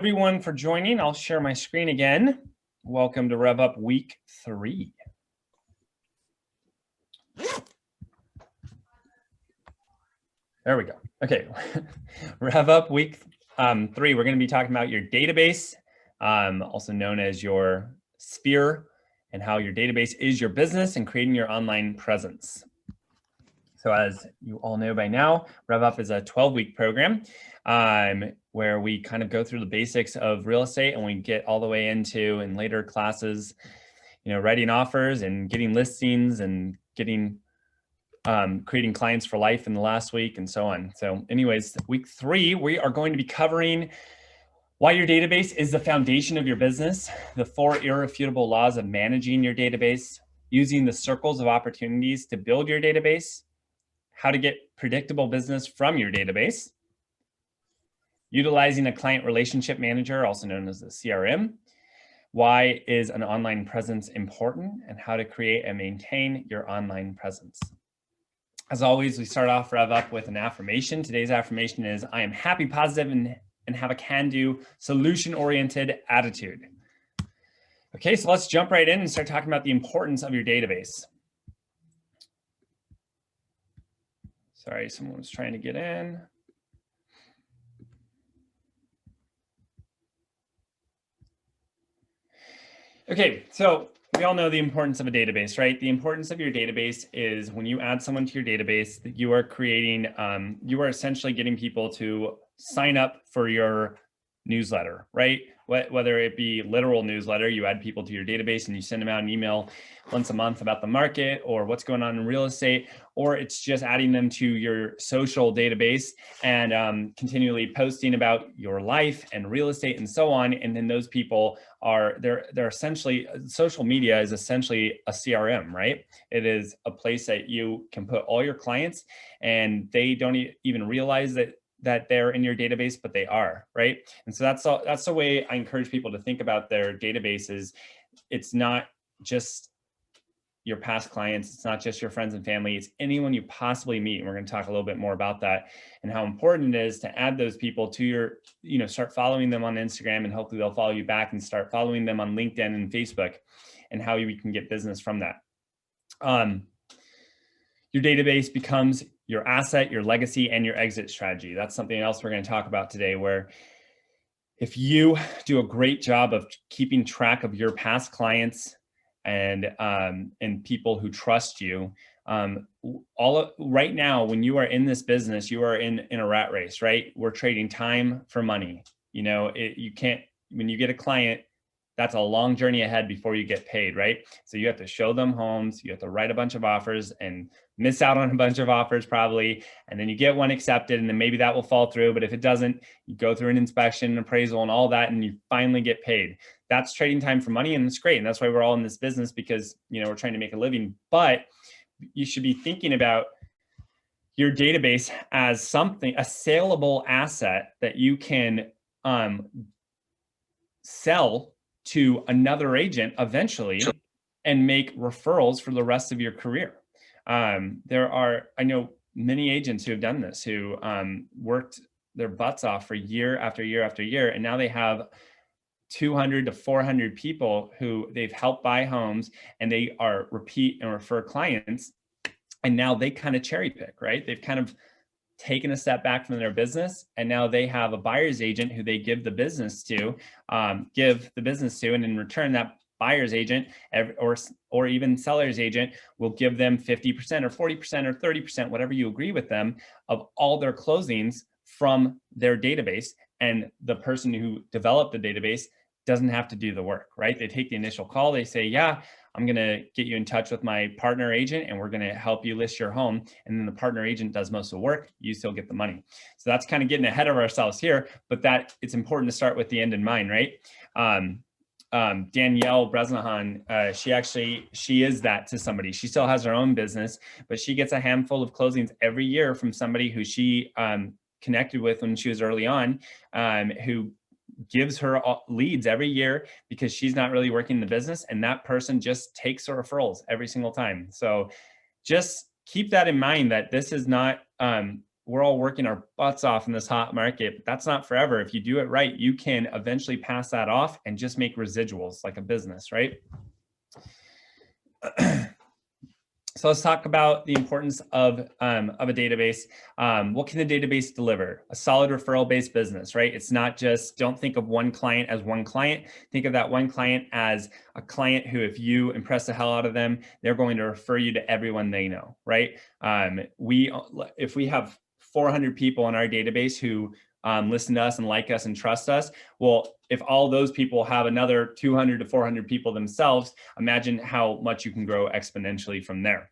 Everyone for joining. I'll share my screen again. Welcome to RevUP Week 3. There we go. Okay, RevUP Week 3. We're going to be talking about your database, also known as your sphere, and how your database is your business and creating your online presence. So as you all know by now, RevUP is a 12-week program where we kind of go through the basics of real estate, and we get all the way into, in later classes, writing offers and getting listings and getting creating clients for life in the last week and so on. So anyways, week 3, we are going to be covering why your database is the foundation of your business, the 4 irrefutable laws of managing your database, using the circles of opportunities to build your database, how to get predictable business from your database, utilizing a client relationship manager, also known as a CRM, why is an online presence important, and how to create and maintain your online presence. As always, we start off RevUp with an affirmation. Today's affirmation is, I am happy, positive, and have a can-do, solution-oriented attitude. Okay, so let's jump right in and start talking about the importance of your database. Sorry, someone was trying to get in. Okay, so we all know the importance of a database, right? The importance of your database is when you add someone to your database, that you are creating, you are essentially getting people to sign up for your newsletter, right? Whether it be literal newsletter, you add people to your database and you send them out an email once a month about the market or what's going on in real estate, or it's just adding them to your social database and continually posting about your life and real estate and so on. And then those people are, they're essentially, social media is essentially a CRM, right? It is a place that you can put all your clients, and they don't even realize that they're in your database, but they are, right? And so that's the way I encourage people to think about their databases. It's not just your past clients, it's not just your friends and family, it's anyone you possibly meet. And we're going to talk a little bit more about that and how important it is to add those people to your, start following them on Instagram, and hopefully they'll follow you back, and start following them on LinkedIn and Facebook, and how you can get business from that. Your database becomes your asset, your legacy, and your exit strategy. That's something else we're going to talk about today, where if you do a great job of keeping track of your past clients and people who trust you, right now, when you are in this business, you are in a rat race, right? We're trading time for money. You can't, when you get a client, that's a long journey ahead before you get paid, right? So you have to show them homes, you have to write a bunch of offers and miss out on a bunch of offers probably, and then you get one accepted, and then maybe that will fall through, but if it doesn't, you go through an inspection, an appraisal, and all that, and you finally get paid. That's trading time for money, and it's great, and that's why we're all in this business, because we're trying to make a living. But you should be thinking about your database as something, a saleable asset that you can sell to another agent eventually and make referrals for the rest of your career. I know many agents who have done this, who worked their butts off for year after year after year, and now they have 200 to 400 people who they've helped buy homes, and they are repeat and refer clients. And now they kind of cherry pick, right? They've kind of taken a step back from their business, and now they have a buyer's agent who they give the business to, and in return, that buyer's agent or even seller's agent will give them 50% or 40% or 30%, whatever you agree with them, of all their closings from their database. And the person who developed the database doesn't have to do the work, right? They take the initial call, they say, yeah, I'm going to get you in touch with my partner agent, and we're going to help you list your home. And then the partner agent does most of the work. You still get the money. So that's kind of getting ahead of ourselves here, but it's important to start with the end in mind, right? Danielle Bresnahan, she is that to somebody. She still has her own business, but she gets a handful of closings every year from somebody who she connected with when she was early on, who gives her leads every year because she's not really working the business, and that person just takes her referrals every single time. So just keep that in mind, that this is not we're all working our butts off in this hot market, but that's not forever. If you do it right, you can eventually pass that off and just make residuals like a business, right? So let's talk about the importance of a database. What can a database deliver? A solid referral-based business, right? It's not just, don't think of one client as one client. Think of that one client as a client who, if you impress the hell out of them, they're going to refer you to everyone they know, right? If we have 400 people in our database who listen to us and like us and trust us, well, if all those people have another 200 to 400 people themselves, imagine how much you can grow exponentially from there.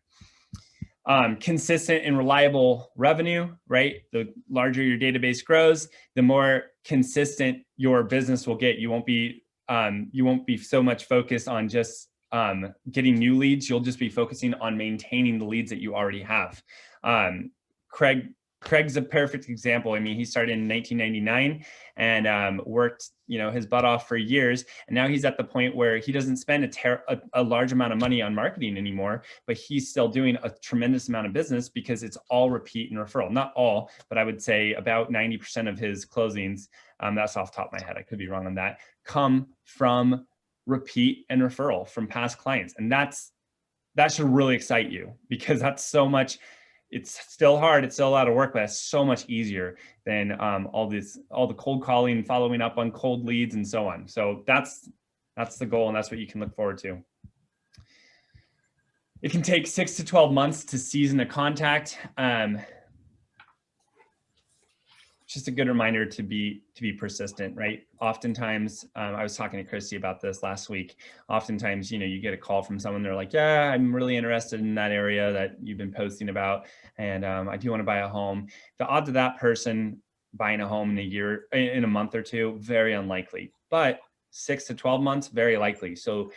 Consistent and reliable revenue, right? The larger your database grows, the more consistent your business will get. You won't be so much focused on just getting new leads. You'll just be focusing on maintaining the leads that you already have. Craig's a perfect example. I mean, he started in 1999 and worked, his butt off for years. And now he's at the point where he doesn't spend a large amount of money on marketing anymore, but he's still doing a tremendous amount of business because it's all repeat and referral. Not all, but I would say about 90% of his closings, that's off the top of my head, I could be wrong on that, come from repeat and referral from past clients. And that should really excite you, because that's so much. It's still hard. It's still a lot of work, but it's so much easier than all the cold calling, following up on cold leads, and so on. So that's the goal, and that's what you can look forward to. It can take 6 to 12 months to season a contact. Just a good reminder to be persistent, right? Oftentimes, I was talking to Christy about this last week. Oftentimes, you get a call from someone, they're like, yeah, I'm really interested in that area that you've been posting about, and I do want to buy a home. The odds of that person buying a home in a month or two, very unlikely, but 6 to 12 months, very likely. So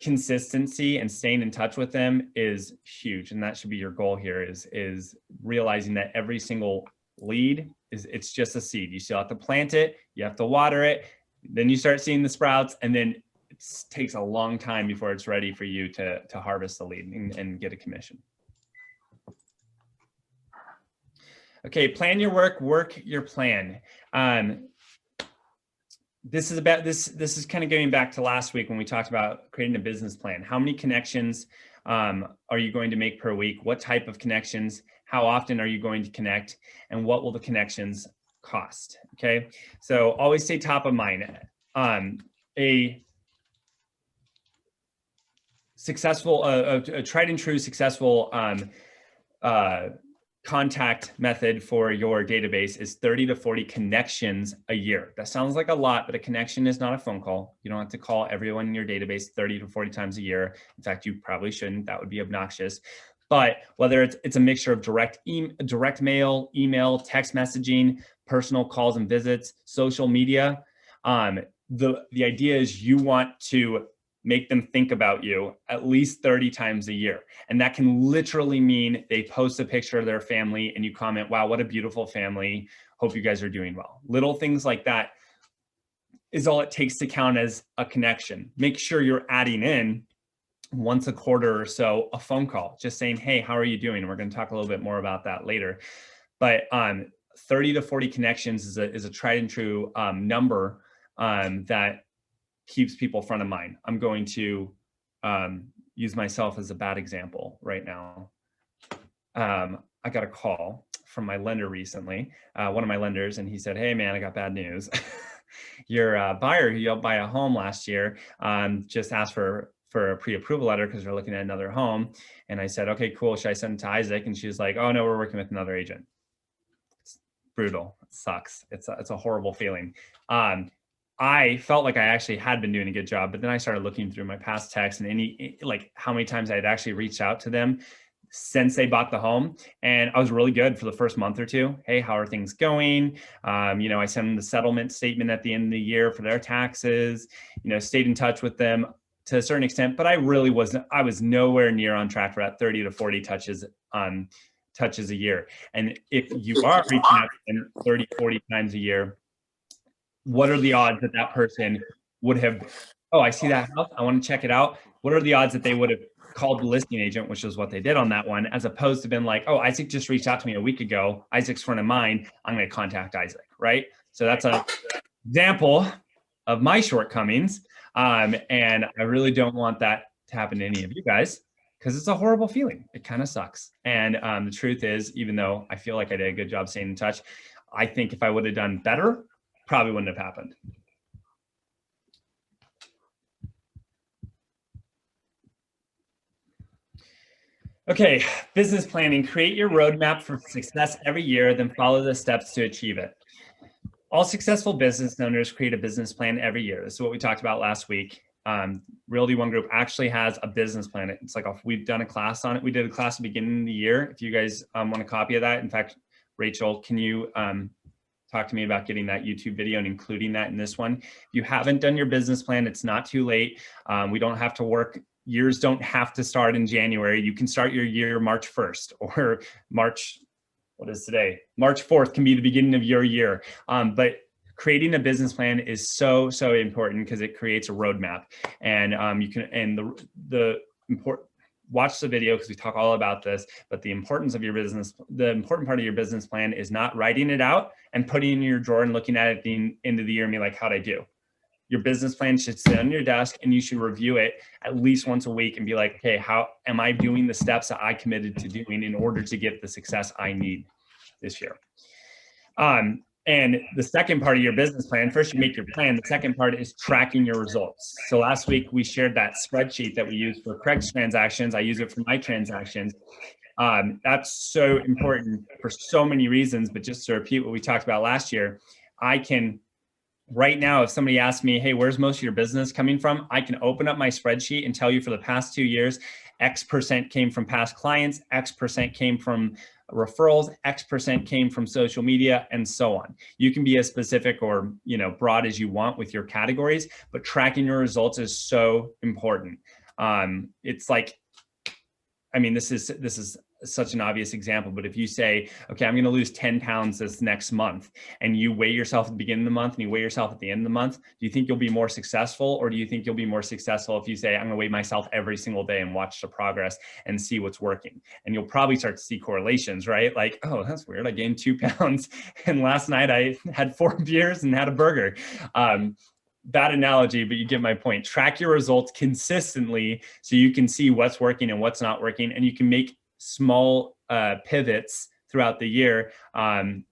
consistency and staying in touch with them is huge. And that should be your goal here, is realizing that every single lead it's just a seed. You still have to plant it, you have to water it, then you start seeing the sprouts, and then it takes a long time before it's ready for you to harvest the lead and get a commission. Okay, plan your work your plan. This is kind of going back to last week when we talked about creating a business plan. How many connections are you going to make per week? What type of connections? How often are you going to connect? And what will the connections cost? Okay, so always stay top of mind. A successful, a tried and true successful contact method for your database is 30 to 40 connections a year. That sounds like a lot, but a connection is not a phone call. You don't have to call everyone in your database 30 to 40 times a year. In fact, you probably shouldn't. That would be obnoxious. But whether it's a mixture of direct mail, email, text messaging, personal calls and visits, social media, the idea is you want to make them think about you at least 30 times a year. And that can literally mean they post a picture of their family and you comment, wow, what a beautiful family. Hope you guys are doing well. Little things like that is all it takes to count as a connection. Make sure you're adding in once a quarter or so a phone call, just saying, hey, how are you doing? We're going to talk a little bit more about that later. But 30 to 40 connections is a tried and true number that keeps people front of mind. I'm going to use myself as a bad example right now. I got a call from my lender recently, one of my lenders, and he said, hey man, I got bad news. Your buyer who helped buy a home last year just asked for a pre-approval letter because they're looking at another home. And I said, okay, cool. Should I send it to Isaac? And she's like, oh no, we're working with another agent. It's brutal. It sucks. It's a horrible feeling. I felt like I actually had been doing a good job, but then I started looking through my past texts and how many times I had actually reached out to them since they bought the home. And I was really good for the first month or two. Hey, how are things going? I sent them the settlement statement at the end of the year for their taxes, stayed in touch with them to a certain extent, but I was nowhere near on track for that 30 to 40 touches a year. And if you are reaching out to them 30, 40 times a year, what are the odds that that person would have Oh, I see that house. I want to check it out. What are the odds that they would have called the listing agent, which is what they did on that one, as opposed to been like, oh, Isaac just reached out to me a week ago. Isaac's friend of mine. I'm going to contact Isaac, right? So that's an example of my shortcomings. And I really don't want that to happen to any of you guys because it's a horrible feeling. It kind of sucks. And the truth is, even though I feel like I did a good job staying in touch, I think if I would have done better, probably wouldn't have happened. Okay, business planning. Create your roadmap for success every year, then follow the steps to achieve it. All successful business owners create a business plan every year. This is what we talked about last week. Realty One Group actually has a business plan. It's like we've done a class on it. We did a class at the beginning of the year. If you guys want a copy of that, in fact, Rachel, can you talk to me about getting that YouTube video and including that in this one? If you haven't done your business plan, it's not too late. We don't have to work. Years don't have to start in January. You can start your year March 1st or March, what is today? March 4th can be the beginning of your year. But creating a business plan is so important because it creates a roadmap. And you can, and the important, watch the video because we talk all about this, but the importance of your business, the important part of your business plan is not writing it out and putting it in your drawer and looking at it at the end of the year and be like, how'd I do? Your business plan should sit on your desk and you should review it at least once a week and be like, okay, how am I doing the steps that I committed to doing in order to get the success I need this year? And the second part of your business plan, first you make your plan. The second part is tracking your results. So last week we shared that spreadsheet that we use for Craig's transactions. I use it for my transactions. That's so important for so many reasons, but just to repeat what we talked about last year, I can, right now, if somebody asks me, hey, where's most of your business coming from? I can open up my spreadsheet and tell you for the past 2 years, X% came from past clients, X% came from referrals, X% came from social media, and so on. You can be as specific or broad as you want with your categories, but tracking your results is so important. It's like, I mean, this is such an obvious example, but if you say, okay, I'm going to lose 10 pounds this next month, and you weigh yourself at the beginning of the month and you weigh yourself at the end of the month, do you think you'll be more successful? Or do you think you'll be more successful if you say, I'm going to weigh myself every single day and watch the progress and see what's working? And you'll probably start to see correlations, right? Like, oh, that's weird. I gained 2 pounds. And last night I had 4 beers and had a burger. Bad analogy, but you get my point. Track your results consistently so you can see what's working and what's not working, and you can make small pivots throughout the year and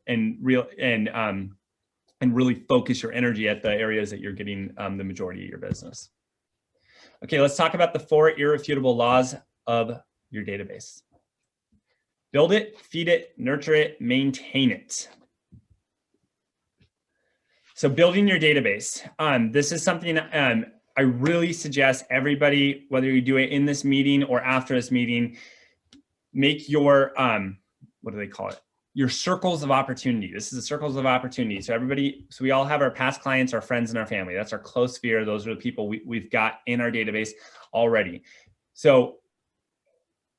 really focus your energy at the areas that you're getting the majority of your business. Okay, let's talk about the 4 irrefutable laws of your database. Build it, feed it, nurture it, maintain it. So building your database. This is something I really suggest everybody, whether you do it in this meeting or after this meeting, make your, what do they call it? Your circles of opportunity. This is the circles of opportunity. So we all have our past clients, our friends, and our family. That's our close sphere. Those are the people we've got in our database already. So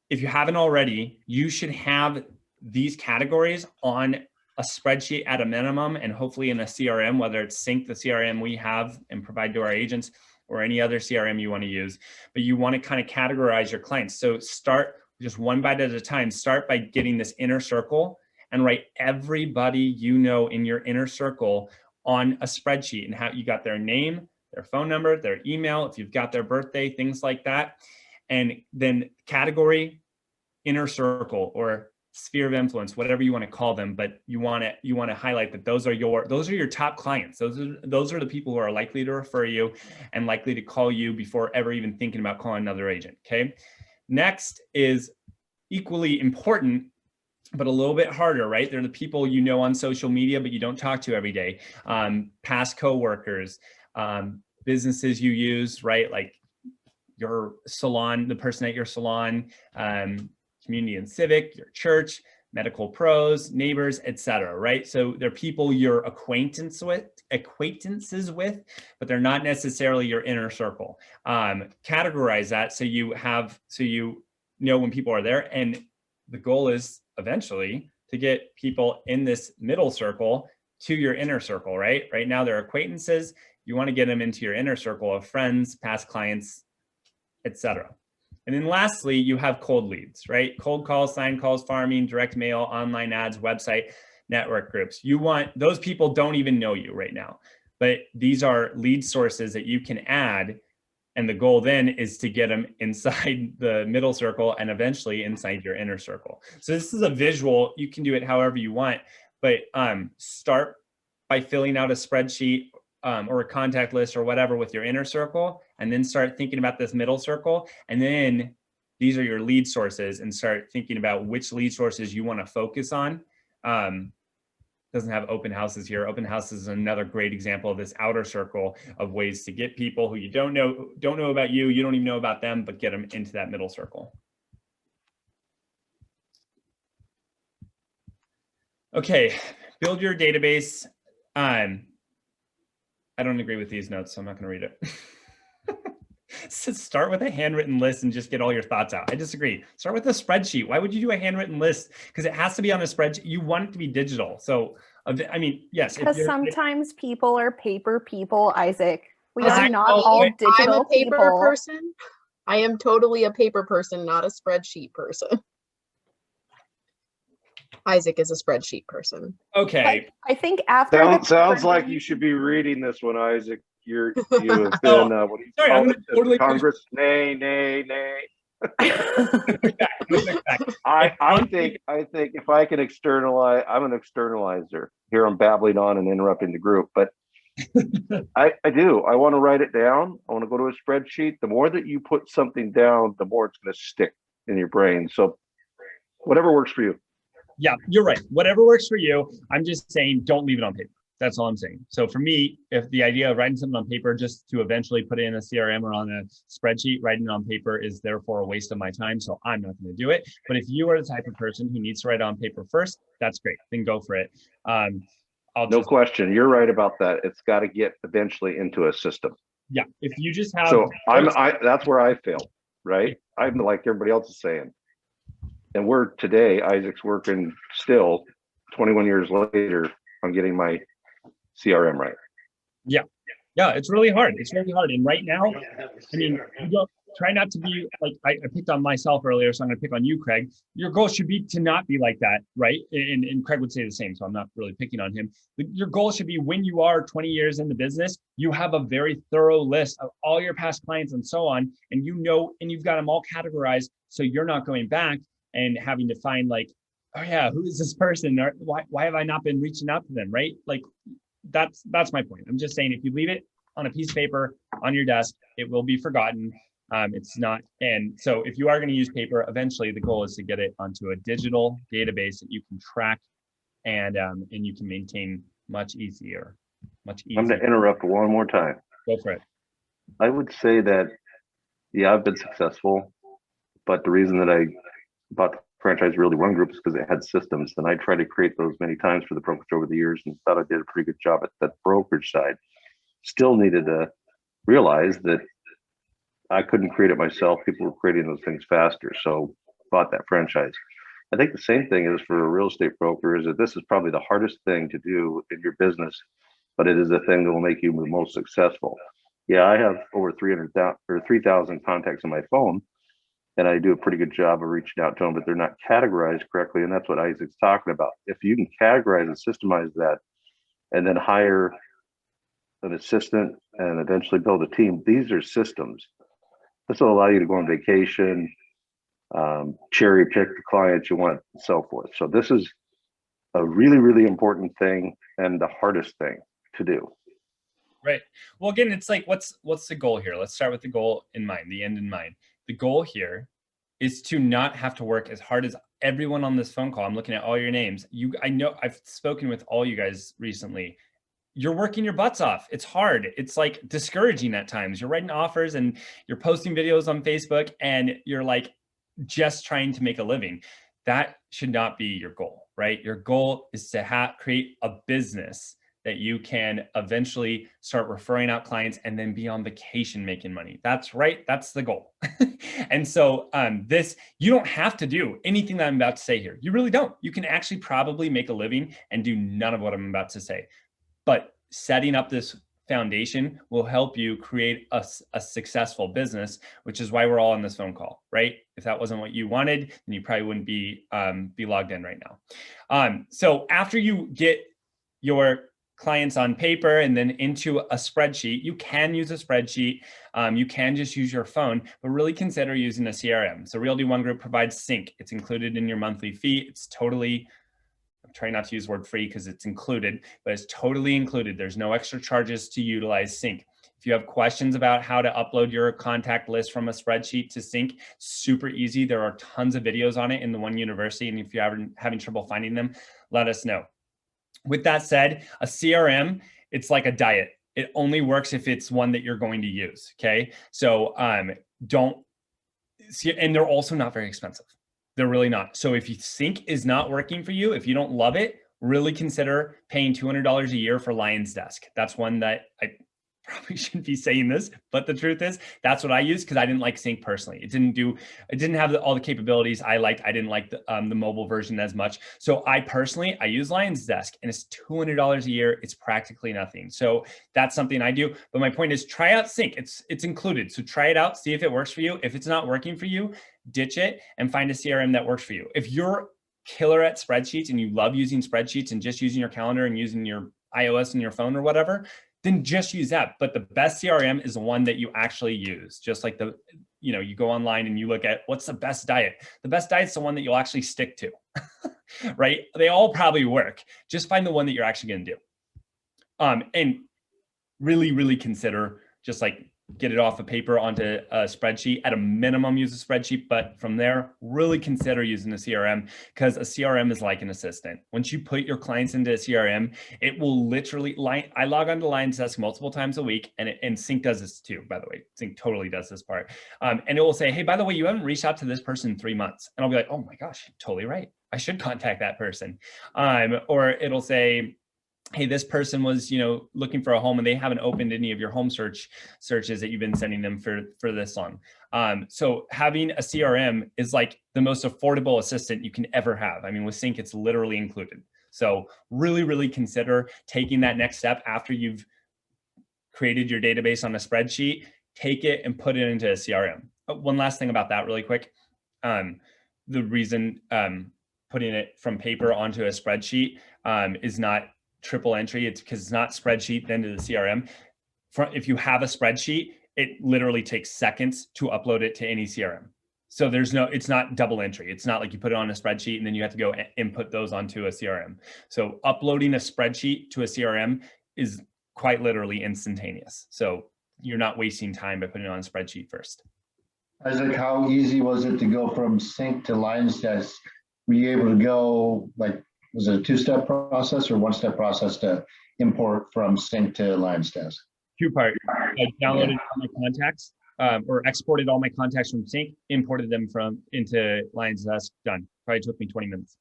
if you haven't already, you should have these categories on a spreadsheet at a minimum, and hopefully in a CRM, whether it's Sync, the CRM we have and provide to our agents, or any other CRM you want to use. But you want to kind of categorize your clients. So start just one bite at a time. Start by getting this inner circle and write everybody you know in your inner circle on a spreadsheet, and how you got their name, their phone number, their email, if you've got their birthday, things like that. And then category, inner circle, or sphere of influence, whatever you want to call them, but you want to highlight that those are your top clients. Those are the people who are likely to refer you and likely to call you before ever even thinking about calling another agent. Okay. Next is equally important, but a little bit harder, right? They're the people you know on social media, but you don't talk to every day. Past coworkers, businesses you use, right? Like your salon, the person at your salon, community and civic, your church, medical pros, neighbors, etc. Right? So they're people you're acquaintances with, but they're not necessarily your inner circle. Categorize that so you know when people are there, and the goal is eventually to get people in this middle circle to your inner circle, right? Right now they're acquaintances. You want to get them into your inner circle of friends, past clients, etc. And then lastly, you have cold leads, right? Cold calls, sign calls, farming, direct mail, online ads, website, network groups. You want, those people don't even know you right now, but these are lead sources that you can add. And the goal then is to get them inside the middle circle and eventually inside your inner circle. So this is a visual. You can do it however you want, but start by filling out a spreadsheet or a contact list or whatever with your inner circle, and then start thinking about this middle circle. And then these are your lead sources, and start thinking about which lead sources you want to focus on. Doesn't have open houses here. Open houses is another great example of this outer circle of ways to get people who you don't know about you, you don't even know about them, but get them into that middle circle. Okay, build your database. I don't agree with these notes, so I'm not going to read it. So start with a handwritten list and just get all your thoughts out. I disagree. Start with a spreadsheet. Why would you do a handwritten list? Because it has to be on a spreadsheet. You want it to be digital. So, I mean, yes. Because sometimes people are paper people, Isaac. We are not know, all digital I'm a paper people. person. I am totally a paper person, not a spreadsheet person. Isaac is a spreadsheet person. Okay. But I think after sounds like you should be reading this one, Isaac. You have been what do you sorry, call I'm it? totally Congress. Nay. I think if I can externalize, I'm an externalizer. Here I'm babbling on and interrupting the group, but I do. I want to write it down. I want to go to a spreadsheet. The more that you put something down, the more it's going to stick in your brain. So whatever works for you. Yeah, you're right. Whatever works for you. I'm just saying, don't leave it on paper. That's all I'm saying. So for me, if the idea of writing something on paper just to eventually put it in a CRM or on a spreadsheet, writing it on paper is therefore a waste of my time. So I'm not going to do it. But if you are the type of person who needs to write it on paper first, that's great. Then go for it. No question. You're right about that. It's got to get eventually into a system. Yeah. If you just have. So that's where I failed, right? I'm like everybody else is saying. And today, Isaac's working still 21 years later on getting my CRM right. Yeah. It's really hard. It's really hard. And right now, I mean, you don't try not to be like, I picked on myself earlier, so I'm going to pick on you, Craig. Your goal should be to not be like that, right? And Craig would say the same, so I'm not really picking on him. Your goal should be when you are 20 years in the business, you have a very thorough list of all your past clients and so on, and and you've got them all categorized, so you're not going back and having to find like, oh yeah, who is this person? Or why have I not been reaching out to them, right? Like that's my point. I'm just saying, if you leave it on a piece of paper on your desk, it will be forgotten. It's not, and so if you are going to use paper, eventually the goal is to get it onto a digital database that you can track and you can maintain much easier. I'm going to interrupt one more time. Go for it. I would say that, yeah, I've been successful, but the reason that I bought the franchise Realty One Group is because it had systems, and I tried to create those many times for the brokerage over the years and thought I did a pretty good job at that brokerage side. Still needed to realize that I couldn't create it myself. People were creating those things faster, so bought that franchise. I think the same thing is for a real estate broker, is that this is probably the hardest thing to do in your business, but it is the thing that will make you the most successful. Yeah, I have over 300,000 or 3,000 contacts on my phone, and I do a pretty good job of reaching out to them, but they're not categorized correctly. And that's what Isaac's talking about. If you can categorize and systemize that, and then hire an assistant and eventually build a team, these are systems. This will allow you to go on vacation, cherry pick the clients you want, and so forth. So this is a really, really important thing and the hardest thing to do. Right. Well, again, it's like, what's the goal here? Let's start with the goal in mind, the end in mind. The goal here is to not have to work as hard as everyone on this phone call. I'm looking at all your names. I know I've spoken with all you guys recently. You're working your butts off. It's hard. It's like discouraging at times. You're writing offers and you're posting videos on Facebook and you're like just trying to make a living. That should not be your goal, right? Your goal is to create a business that you can eventually start referring out clients and then be on vacation making money. That's right. That's the goal. And so you don't have to do anything that I'm about to say here. You really don't. You can actually probably make a living and do none of what I'm about to say. But setting up this foundation will help you create a successful business, which is why we're all on this phone call, right? If that wasn't what you wanted, then you probably wouldn't be logged in right now. So after you get your clients on paper and then into a spreadsheet, you can use a spreadsheet. You can just use your phone, but really consider using a CRM. So Realty One Group provides sync. It's included in your monthly fee. It's totally, I'm trying not to use the word free because it's included, but it's totally included. There's no extra charges to utilize sync. If you have questions about how to upload your contact list from a spreadsheet to sync, super easy. There are tons of videos on it in the One University. And if you're having trouble finding them, let us know. With that said, a CRM, it's like a diet. It only works if it's one that you're going to use, okay? So don't see, and they're also not very expensive. They're really not. So if you sync is not working for you, if you don't love it, really consider paying $200 a year for Lion's Desk. That's one that I probably shouldn't be saying this, but the truth is that's what I use because I didn't like sync personally. It didn't have all the capabilities I liked. I didn't like the mobile version as much. So I use Lion's Desk and it's $200 a year. It's practically nothing. So that's something I do. But my point is try out sync. It's included. So try it out, see if it works for you. If it's not working for you, ditch it and find a CRM that works for you. If you're killer at spreadsheets and you love using spreadsheets and just using your calendar and using your iOS and your phone or whatever, then just use that. But the best CRM is the one that you actually use. Just like you go online and you look at what's the best diet. The best diet is the one that you'll actually stick to, right? They all probably work. Just find the one that you're actually going to do. And really, really consider just like get it off of paper onto a spreadsheet. At a minimum, use a spreadsheet, but from there, really consider using a CRM because a CRM is like an assistant. Once you put your clients into a CRM, it will literally, I log onto Lion's Desk multiple times a week and Sync does this too, by the way. Sync totally does this part. And it will say, hey, by the way, you haven't reached out to this person in 3 months. And I'll be like, oh my gosh, totally right. I should contact that person. Or it'll say, hey, this person was, looking for a home and they haven't opened any of your home searches that you've been sending them for this long. So having a CRM is like the most affordable assistant you can ever have. I mean, with Sync, it's literally included. So really, really consider taking that next step after you've created your database on a spreadsheet, take it and put it into a CRM. One last thing about that really quick. The reason putting it from paper onto a spreadsheet is not triple entry, it's because it's not spreadsheet then to the CRM. If you have a spreadsheet, it literally takes seconds to upload it to any CRM. So it's not double entry. It's not like you put it on a spreadsheet and then you have to go input those onto a CRM. So uploading a spreadsheet to a CRM is quite literally instantaneous. So you're not wasting time by putting it on a spreadsheet first. Isaac, how easy was it to go from Sync to Lion's Desk? Were you able to go was it a two-step process or one-step process to import from Sync to Lion's Desk? Two-part. I downloaded all my contacts or exported all my contacts from Sync, imported them into Lion's Desk, done. Probably took me 20 minutes.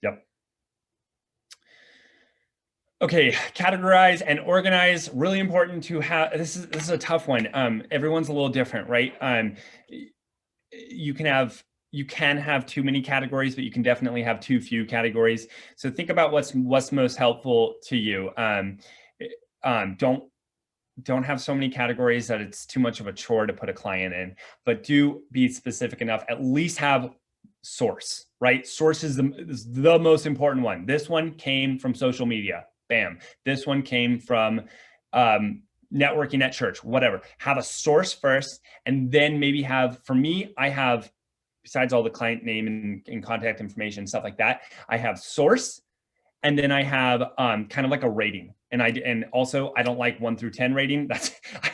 Yep. Okay, categorize and organize. Really important to have. This is a tough one. Everyone's a little different, right? You can have too many categories, but you can definitely have too few categories. So think about what's most helpful to you. Don't have so many categories that it's too much of a chore to put a client in, but do be specific enough. At least have source, right? Source is the most important one. This one came from social media. Bam. This one came from networking at church, whatever. Have a source first, and then maybe for me, I have, besides all the client name and contact information, stuff like that, I have source, and then I have kind of like a rating. And also I don't like 1 through 10 rating. I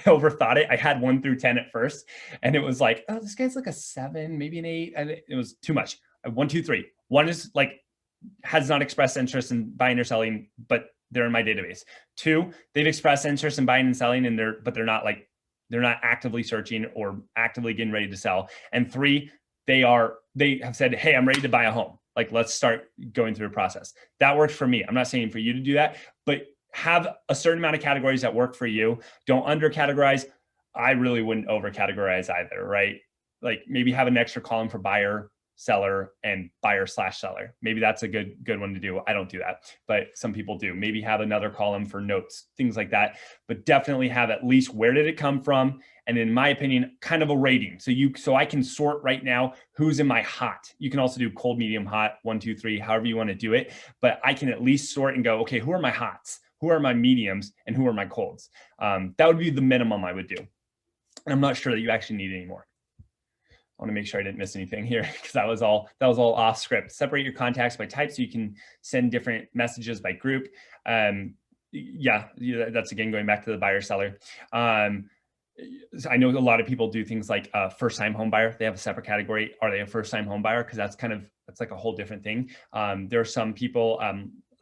overthought it. I had 1 through 10 at first, and it was like, oh, this guy's like a 7, maybe an 8, and it was too much. 1, 2, 3. 1 is like has not expressed interest in buying or selling, but they're in my database. 2, they've expressed interest in buying and selling, but they're not actively searching or actively getting ready to sell. And 3, they have said, hey, I'm ready to buy a home. Like, let's start going through a process. That works for me. I'm not saying for you to do that, but have a certain amount of categories that work for you. Don't under categorize. I really wouldn't over categorize either, right? Like maybe have an extra column for buyer, seller, and buyer/seller. Maybe that's a good one to do. I don't do that, but some people do. Maybe have another column for notes, things like that, but definitely have at least where did it come from? And in my opinion, kind of a rating. So I can sort right now who's in my hot. You can also do cold, medium, hot, 1, 2, 3, however you want to do it. But I can at least sort and go, okay, who are my hots? Who are my mediums? And who are my colds? That would be the minimum I would do. And I'm not sure that you actually need any more. I want to make sure I didn't miss anything here because that was all off script. Separate your contacts by type so you can send different messages by group. Yeah, that's again going back to the buyer seller. I know a lot of people do things like first time home buyer. They have a separate category. Are they a first time home buyer? Because that's like a whole different thing. There are some people,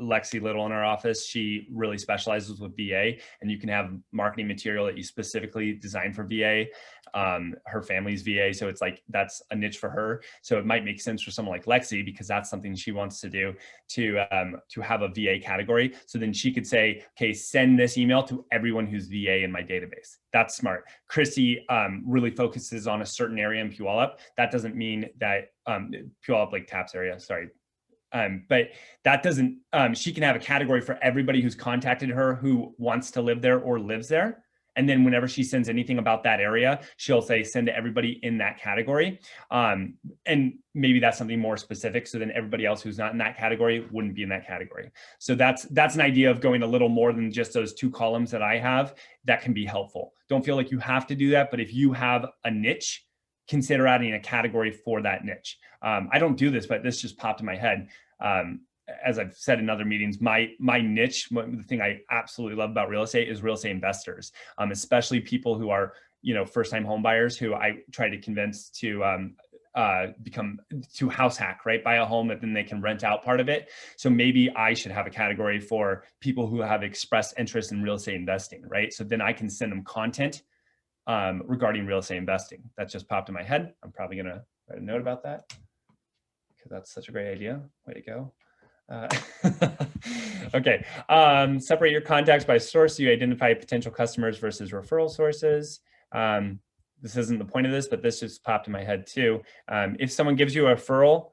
Lexi Little in our office, she really specializes with VA, and you can have marketing material that you specifically design for VA. Her family's VA, so it's like that's a niche for her. So it might make sense for someone like Lexi because that's something she wants to do to have a VA category. So then she could say, okay, send this email to everyone who's VA in my database. That's smart. Chrissy really focuses on a certain area in Puyallup. That doesn't mean that Puyallup Lake Taps area, sorry. But that doesn't, she can have a category for everybody who's contacted her who wants to live there or lives there. And then whenever she sends anything about that area, she'll say, send to everybody in that category. And maybe that's something more specific. So then everybody else who's not in that category wouldn't be in that category. So that's an idea of going a little more than just those 2 columns that I have. That can be helpful. Don't feel like you have to do that. But if you have a niche, consider adding a category for that niche. I don't do this, but this just popped in my head. As I've said in other meetings, my niche, the thing I absolutely love about real estate is real estate investors, especially people who are, first-time home buyers who I try to convince to house hack, right? Buy a home that then they can rent out part of it. So maybe I should have a category for people who have expressed interest in real estate investing, right? So then I can send them content regarding real estate investing. That just popped in my head. I'm probably gonna write a note about that because that's such a great idea. Way to go. Okay, separate your contacts by source so you identify potential customers versus referral sources. This isn't the point of this, but this just popped in my head too. If someone gives you a referral,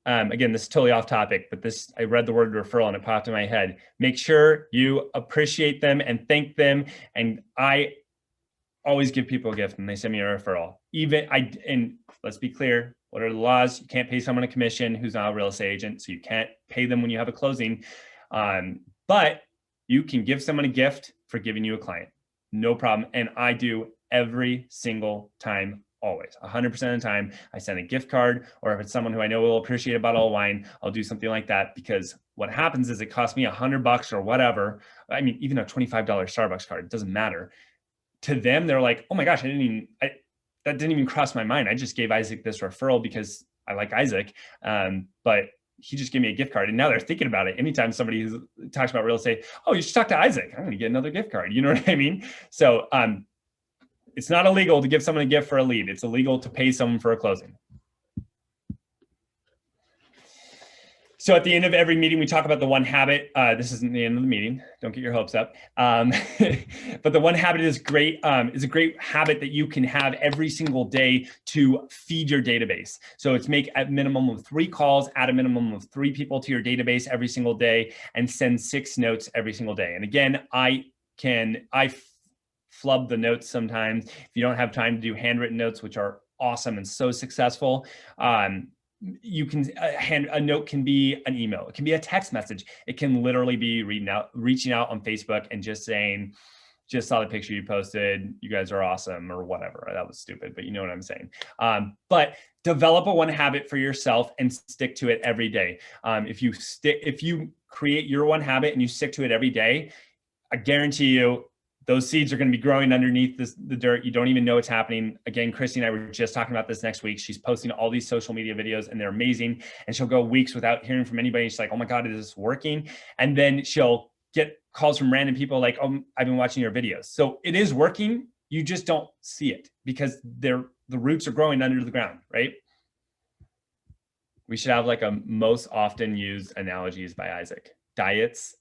again, this is totally off topic, but I read the word referral and it popped in my head. Make sure you appreciate them and thank them. And I always give people a gift when they send me a referral. And let's be clear, what are the laws? You can't pay someone a commission who's not a real estate agent, so you can't pay them when you have a closing. But you can give someone a gift for giving you a client, no problem. And I do every single time, always, 100% of the time. I send a gift card, or if it's someone who I know will appreciate a bottle of wine, I'll do something like that, because what happens is it costs me $100 or whatever. I mean, even a $25 Starbucks card, it doesn't matter. To them, they're like, oh my gosh, that didn't even cross my mind. I just gave Isaac this referral because I like Isaac, but he just gave me a gift card. And now they're thinking about it. Anytime somebody talks about real estate, oh, you should talk to Isaac. I'm going to get another gift card. You know what I mean? So it's not illegal to give someone a gift for a lead. It's illegal to pay someone for a closing. So at the end of every meeting, we talk about the one habit. This isn't the end of the meeting. Don't get your hopes up. But the one habit is great. Is a great habit that you can have every single day to feed your database. So it's make a minimum of 3 calls, add a minimum of 3 people to your database every single day, and send 6 notes every single day. And again, I flub the notes sometimes. If you don't have time to do handwritten notes, which are awesome and so successful, you can a note can be an email, it can be a text message, it can literally be reaching out on Facebook and just saying, just saw the picture you posted, you guys are awesome, or whatever. That was stupid, but you know what I'm saying. But develop a one habit for yourself and stick to it every day. If you create your one habit and you stick to it every day, I guarantee you those seeds are going to be growing underneath the dirt. You don't even know what's happening. Again, Christy and I were just talking about this next week. She's posting all these social media videos and they're amazing. And she'll go weeks without hearing from anybody. She's like, oh my God, is this working? And then she'll get calls from random people like, oh, I've been watching your videos. So it is working. You just don't see it because the roots are growing under the ground, right? We should have like a most often used analogies by Isaac: diets,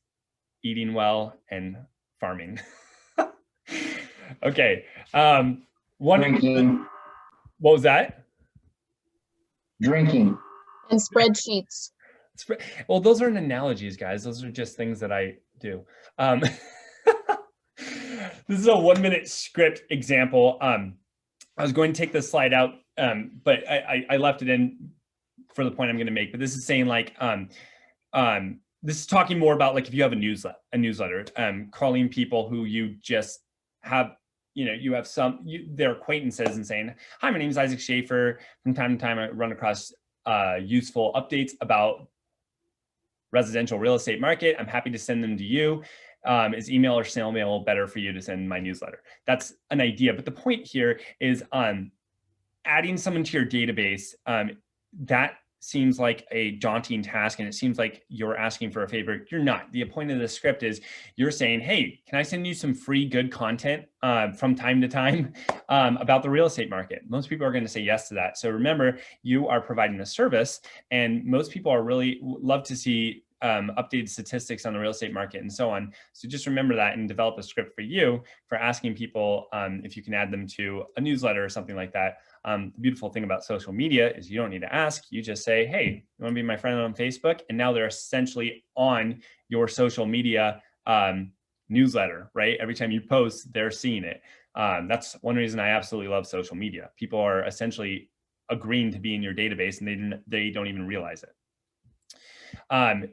eating well, and farming. Okay. Drinking. What was that? drinking. And spreadsheets. Well, those aren't analogies, guys. Those are just things that I do. This is a 1-minute script example. I was going to take this slide out, but I left it in for the point I'm going to make. But this is saying like, this is talking more about like if you have a newsletter, calling people who you just have, you have their acquaintances and saying, hi, my name is Isaac Schaefer. From time to time, I run across useful updates about residential real estate market. I'm happy to send them to you. Is email or snail mail better for you to send my newsletter? That's an idea. But the point here is adding someone to your database. That seems like a daunting task, and it seems like you're asking for a favor. You're not. The point of the script is you're saying, hey, can I send you some free good content from time to time about the real estate market? Most people are going to say yes to that. So remember, you are providing a service, and most people are really love to see updated statistics on the real estate market and so on. So just remember that and develop a script for you for asking people if you can add them to a newsletter or something like that. The beautiful thing about social media is you don't need to ask. You just say, hey, you want to be my friend on Facebook? And now they're essentially on your social media newsletter, right? Every time you post, they're seeing it. That's one reason I absolutely love social media. People are essentially agreeing to be in your database and they don't even realize it.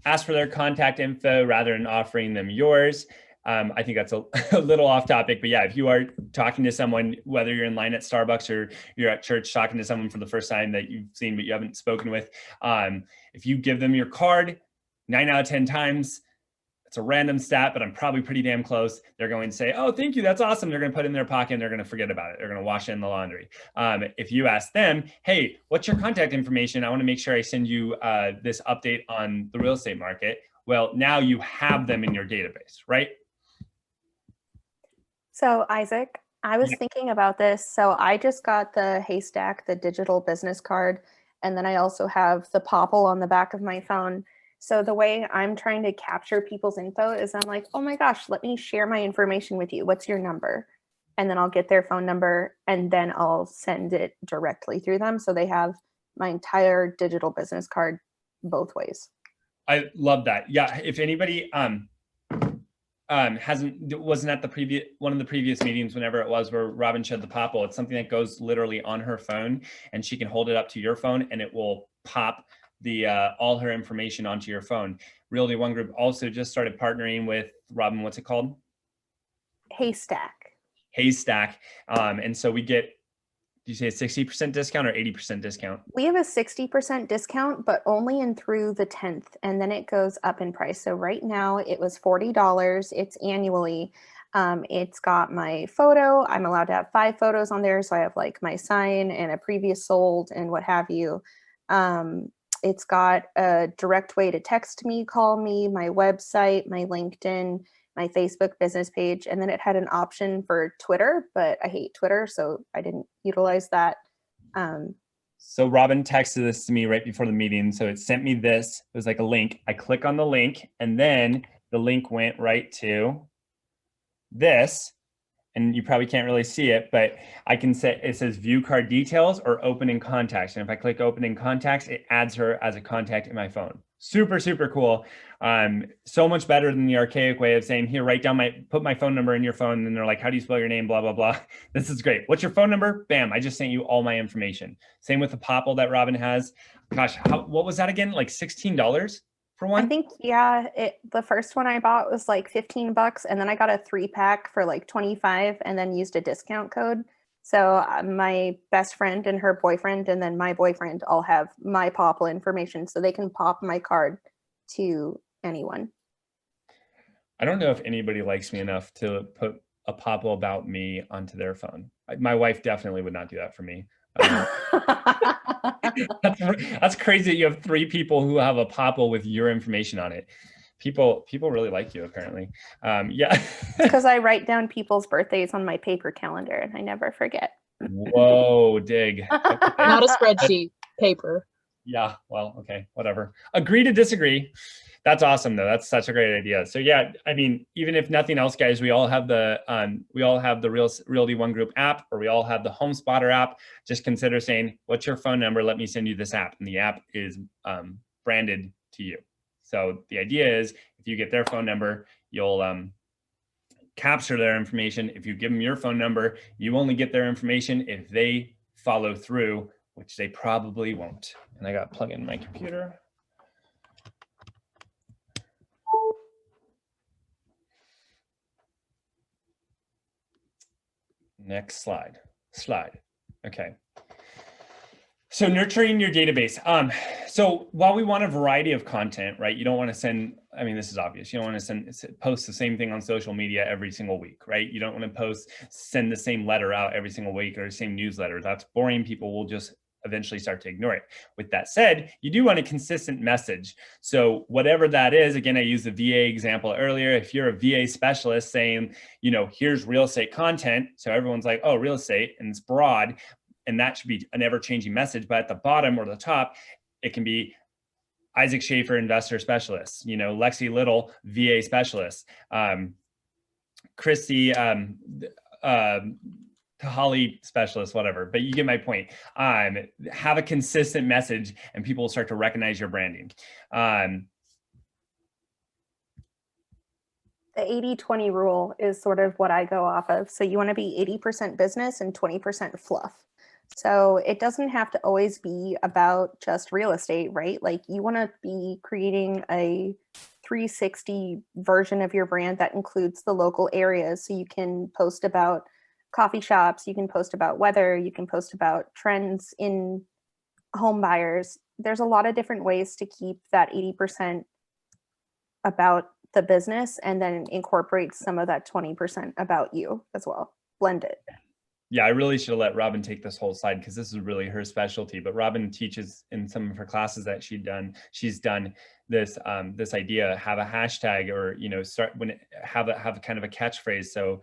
Ask for their contact info rather than offering them yours. I think that's a little off topic, but yeah, if you are talking to someone, whether you're in line at Starbucks or you're at church talking to someone for the first time that you've seen but you haven't spoken with, if you give them your card, 9 out of 10 times, it's a random stat, but I'm probably pretty damn close. They're going to say, oh, thank you, that's awesome. They're going to put it in their pocket and they're going to forget about it. They're going to wash it in the laundry. If you ask them, hey, what's your contact information? I want to make sure I send you this update on the real estate market. Well, now you have them in your database, right? So Isaac, I was thinking about this. So I just got the Haystack, the digital business card, and then I also have the Popple on the back of my phone. So the way I'm trying to capture people's info is I'm like, oh my gosh, let me share my information with you. What's your number? And then I'll get their phone number and then I'll send it directly through them. So they have my entire digital business card both ways. I love that. Yeah. If anybody wasn't at one of the previous meetings, whenever it was where Robin showed the Popple, it's something that goes literally on her phone and she can hold it up to your phone and it will pop all her information onto your phone. Realty One Group also just started partnering with, Robin, what's it called? Haystack. And so we get, do you say a 60% discount or 80% discount? We have a 60% discount, but only in through the 10th, and then it goes up in price. So right now it was $40. It's annually. It's got my photo. I'm allowed to have 5 photos on there. So I have like my sign and a previous sold and what have you. It's got a direct way to text me, call me, my website, my LinkedIn, my Facebook business page, and then it had an option for Twitter, but I hate Twitter, so I didn't utilize that. So Robin texted this to me right before the meeting. So it sent me this. It was like a link. I click on the link, and then the link went right to this. And you probably can't really see it, but I can say it says view card details or open in contacts. And if I click open in contacts, it adds her as a contact in my phone. Super, super cool. So much better than the archaic way of saying, here, put my phone number in your phone. And then they're like, how do you spell your name? Blah, blah, blah. This is great. What's your phone number? Bam. I just sent you all my information. Same with the Popple that Robin has. Gosh, what was that again? Like $16 for one? I think, yeah, the first one I bought was like $15, and then I got a 3-pack for like $25 and then used a discount code. So my best friend and her boyfriend and then my boyfriend all have my Popple information, so they can pop my card to anyone. I don't know if anybody likes me enough to put a Popple about me onto their phone. My wife definitely would not do that for me. That's crazy that you have 3 people who have a Popple with your information on it. People really like you, apparently. Yeah. Because I write down people's birthdays on my paper calendar and I never forget. Whoa, dig. Not a spreadsheet, paper. Yeah, well, okay, whatever. Agree to disagree. That's awesome though. That's such a great idea. So yeah, I mean, even if nothing else, guys, we all have the Realty One Group app, or we all have the Home Spotter app. Just consider saying, what's your phone number? Let me send you this app. And the app is branded to you. So the idea is if you get their phone number, you'll capture their information. If you give them your phone number, you only get their information if they follow through, which they probably won't. And I got to plug in my computer. Next slide. Okay. So nurturing your database. So while we want a variety of content, right? You don't want to send, I mean, this is obvious. You don't want to post the same thing on social media every single week, right? You don't want to send the same letter out every single week or the same newsletter. That's boring. People will just eventually start to ignore it. With that said, you do want a consistent message. So whatever that is, again, I used the VA example earlier. If you're a VA specialist saying, you know, here's real estate content. So everyone's like, oh, real estate, and it's broad. And that should be an ever-changing message. But at the bottom or the top, it can be Isaac Schaefer, investor specialist, you know, Lexi Little, VA specialist, Christy, Holly specialist, whatever. But you get my point. Have a consistent message and people will start to recognize your branding. The 80-20 rule is sort of what I go off of. So you want to be 80% business and 20% fluff. So it doesn't have to always be about just real estate, right? Like you want to be creating a 360 version of your brand that includes the local areas. So you can post about coffee shops, you can post about weather, you can post about trends in home buyers. There's a lot of different ways to keep that 80% about the business and then incorporate some of that 20% about you as well. Blend it. Yeah, I really should have let Robin take this whole slide because this is really her specialty. But Robin teaches in some of her classes that she's done this this idea, have a hashtag, or you know, have kind of a catchphrase. So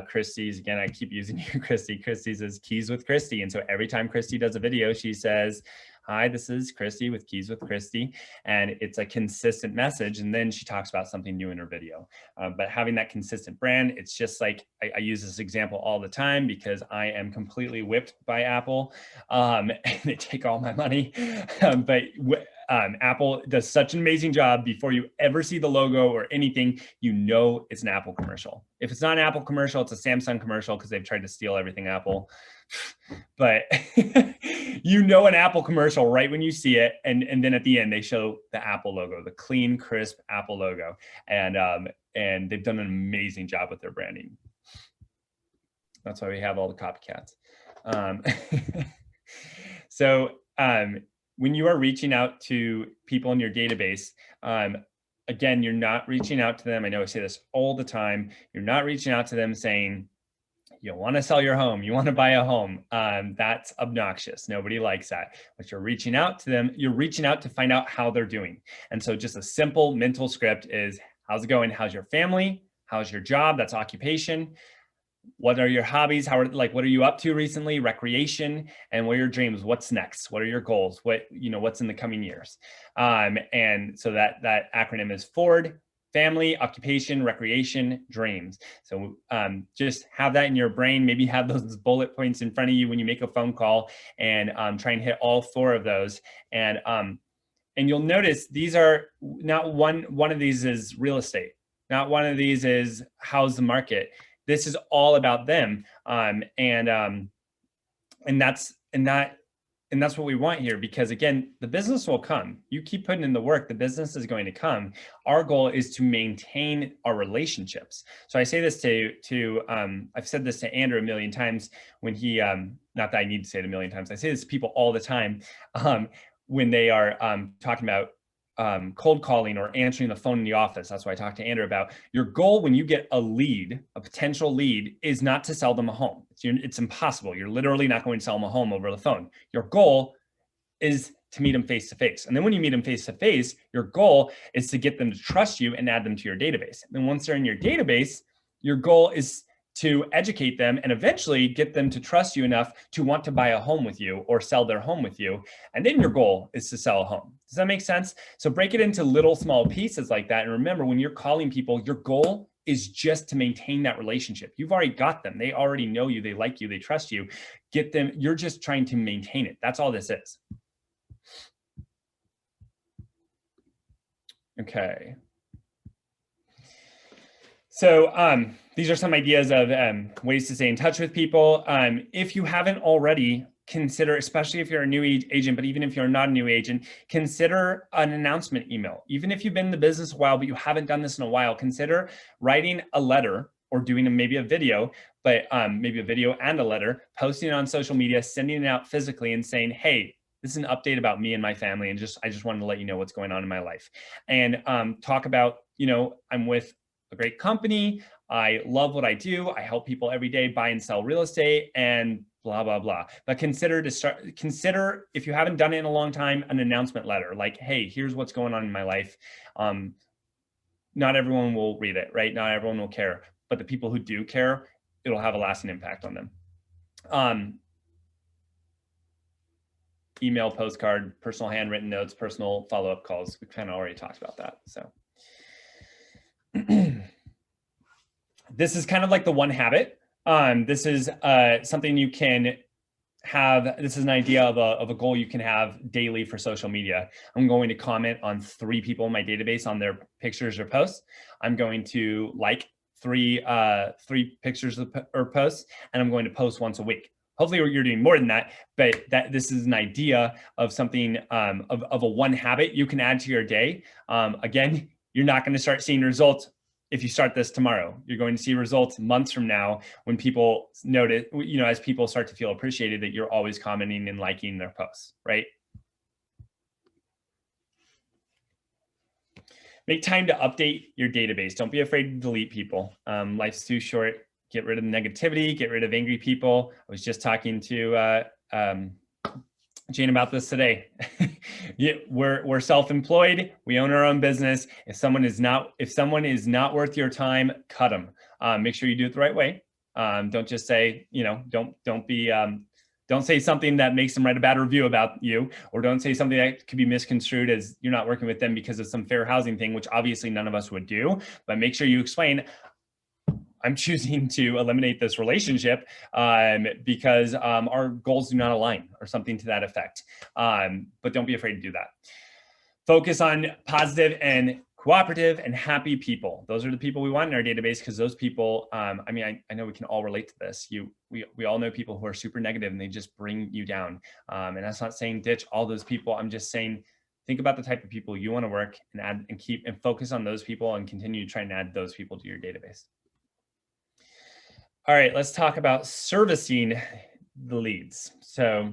Christy's, again, I keep using you, Christy. Christy says Keys with Christy, and so every time Christy does a video, she says, "Hi, this is Christy with Keys with Christy," and it's a consistent message. And then she talks about something new in her video. But having that consistent brand, it's just like I use this example all the time because I am completely whipped by Apple, and they take all my money. But Apple does such an amazing job. Before you ever see the logo or anything, you know it's an Apple commercial. If it's not an Apple commercial, it's a Samsung commercial because they've tried to steal everything Apple. But you know an Apple commercial right when you see it, and then at the end they show the Apple logo, the clean, crisp Apple logo, and they've done an amazing job with their branding. That's why we have all the copycats. So when you are reaching out to people in your database, again, you're not reaching out to them. I know I say this all the time. You're not reaching out to them saying, you want to sell your home, you want to buy a home. That's obnoxious. Nobody likes that. But you're reaching out to them. You're reaching out to find out how they're doing. And so just a simple mental script is, how's it going? How's your family? How's your job? That's occupation. What are your hobbies? What are you up to recently? Recreation. And what are your dreams? What's next? What are your goals? What's in the coming years? And so that acronym is FORD: family, occupation, recreation, dreams. So just have that in your brain. Maybe have those bullet points in front of you when you make a phone call, and try and hit all 4 of those. And you'll notice these are not one of these is real estate. Not one of these is how's the market. This is all about them. And that's what we want here, because again, the business will come. You keep putting in the work, the business is going to come. Our goal is to maintain our relationships. So I say this I've said this to Andrew a million times when he, not that I need to say it a million times, I say this to people all the time when they are talking about cold calling or answering the phone in the office. That's what I talked to Andrew about. Your goal when you get a lead, a potential lead, is not to sell them a home. It's impossible. You're literally not going to sell them a home over the phone. Your goal is to meet them face to face. And then when you meet them face to face, your goal is to get them to trust you and add them to your database. And then once they're in your database, your goal is to educate them and eventually get them to trust you enough to want to buy a home with you or sell their home with you. And then your goal is to sell a home. Does that make sense? So break it into little small pieces like that. And remember, when you're calling people, your goal is just to maintain that relationship. You've already got them. They already know you. They like you. They trust you. Get them. You're just trying to maintain it. That's all this is. Okay. So these are some ideas of ways to stay in touch with people. If you haven't already, consider, especially if you're a new agent, but even if you're not a new agent, consider an announcement email. Even if you've been in the business a while, but you haven't done this in a while, consider writing a letter or doing maybe a video, but maybe a video and a letter, posting it on social media, sending it out physically and saying, hey, this is an update about me and my family. And I just wanted to let you know what's going on in my life. And talk about, I'm with a great company. I love what I do. I help people every day buy and sell real estate and blah, blah, blah. But consider if you haven't done it in a long time, an announcement letter like, hey, here's what's going on in my life. Not everyone will read it, right? Not everyone will care, but the people who do care, it'll have a lasting impact on them. Email, postcard, personal handwritten notes, personal follow-up calls. We kind of already talked about that. So this is kind of like the one habit. This is something you can have. This is an idea of a goal you can have daily for social media. I'm going to comment on 3 people in my database on their pictures or posts. I'm going to like 3 pictures or posts, and I'm going to post once a week. Hopefully you're doing more than that, but this is an idea of something, of a one habit you can add to your day. Again, you're not going to start seeing results if you start this tomorrow. You're going to see results months from now when people notice, as people start to feel appreciated that you're always commenting and liking their posts, right? Make time to update your database. Don't be afraid to delete people. Life's too short. Get rid of the negativity, get rid of angry people. I was just talking to Jane about this today. We're self-employed. We own our own business. If someone is not worth your time, cut them. Make sure you do it the right way. Don't just say, don't say something that makes them write a bad review about you, or don't say something that could be misconstrued as you're not working with them because of some fair housing thing, which obviously none of us would do. But make sure you explain, I'm choosing to eliminate this relationship because our goals do not align, or something to that effect. But don't be afraid to do that. Focus on positive and cooperative and happy people. Those are the people we want in our database, because those people, I know we can all relate to this. We all know people who are super negative and they just bring you down. And that's not saying ditch all those people. I'm just saying, think about the type of people you want to work and add and keep and focus on those people and continue to try and add those people to your database. All right, let's talk about servicing the leads. So,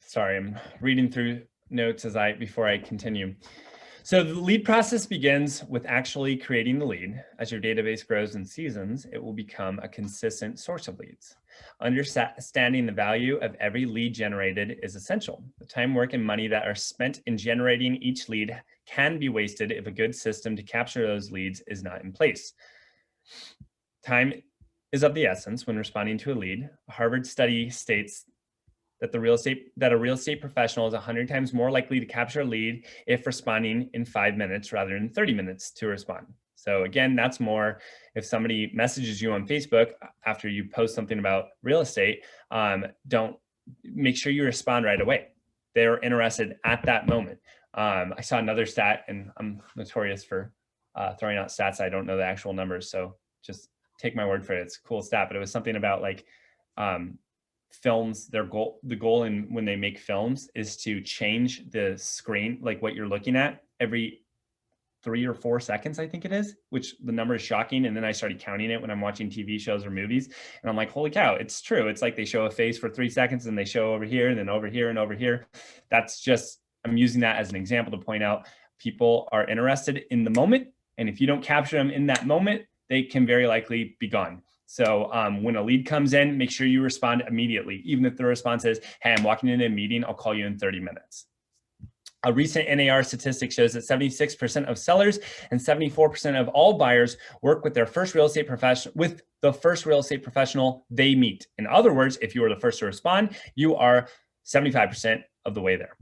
sorry, I'm reading through notes before I continue. So the lead process begins with actually creating the lead. As your database grows and seasons, it will become a consistent source of leads. Understanding the value of every lead generated is essential. The time, work, and money that are spent in generating each lead can be wasted if a good system to capture those leads is not in place. Time is of the essence when responding to a lead. A Harvard study states that a real estate professional is 100 times more likely to capture a lead if responding in 5 minutes rather than 30 minutes to respond. So again, that's more if somebody messages you on Facebook after you post something about real estate, make sure you respond right away. They're interested at that moment. I saw another stat, and I'm notorious for throwing out stats. I don't know the actual numbers, so just take my word for it. It's a cool stat, but it was something about like films. The goal when they make films is to change the screen, like what you're looking at, every 3 or 4 seconds, I think it is, which the number is shocking. And then I started counting it when I'm watching TV shows or movies, and I'm like, holy cow, it's true. It's like they show a face for 3 seconds and they show over here and then over here and over here. That's just, I'm using that as an example to point out people are interested in the moment. And if you don't capture them in that moment, they can very likely be gone. So when a lead comes in, make sure you respond immediately. Even if the response is, hey, I'm walking into a meeting, I'll call you in 30 minutes. A recent NAR statistic shows that 76% of sellers and 74% of all buyers work with their first real estate professional, with the first real estate professional they meet. In other words, if you are the first to respond, you are 75% of the way there.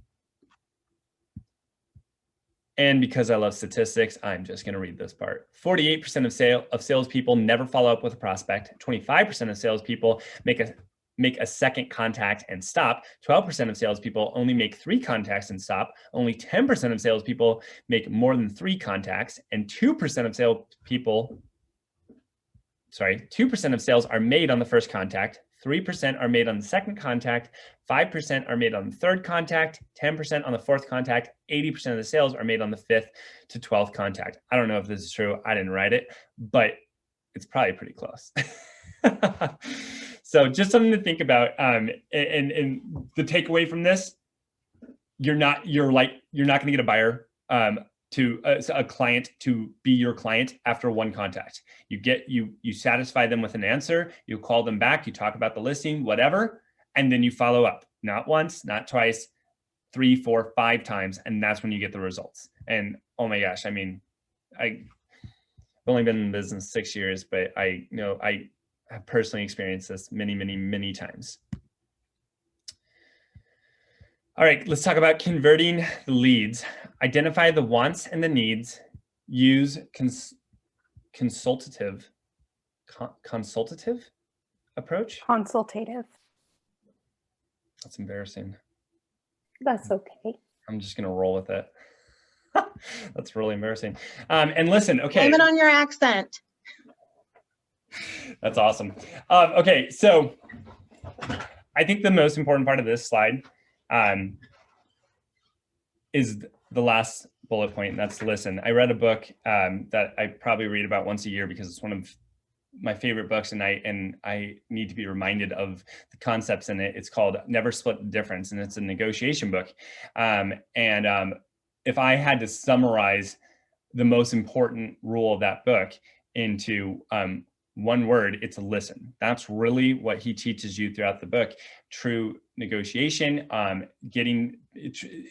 And because I love statistics, I'm just going to read this part. 48% of salespeople never follow up with a prospect. 25% of salespeople make a second contact and stop. 12% of salespeople only make 3 contacts and stop. Only 10% of salespeople make more than 3 contacts, and 2% of salespeople, 2% of sales are made on the first contact. 3% are made on the second contact. 5% are made on the third contact. 10% on the fourth contact. 80% of the sales are made on the 5th to 12th contact. I don't know if this is true. I didn't write it, but it's probably pretty close. So just something to think about. And the takeaway from this, you're not going to get a buyer to a client to be your client after 1 contact. You satisfy them with an answer, you call them back, you talk about the listing, whatever, and then you follow up. Not once, not twice, 3, 4, 5 times, and that's when you get the results. And oh my gosh, I mean, I've only been in business 6 years, but I know I have personally experienced this many, many, many times. All right, let's talk about converting the leads. Identify the wants and the needs. Use consultative approach? Consultative. That's embarrassing. That's okay. I'm just gonna roll with it. That's really embarrassing. And listen, okay. Blame it on your accent. That's awesome. Okay, so I think the most important part of this slide is the last bullet point, and that's listen. I read a book that I probably read about once a year because it's one of my favorite books, and I need to be reminded of the concepts in it. It's called Never Split the Difference, and it's a negotiation book. If I had to summarize the most important rule of that book into one word, it's listen. That's really what he teaches you throughout the book. True negotiation, getting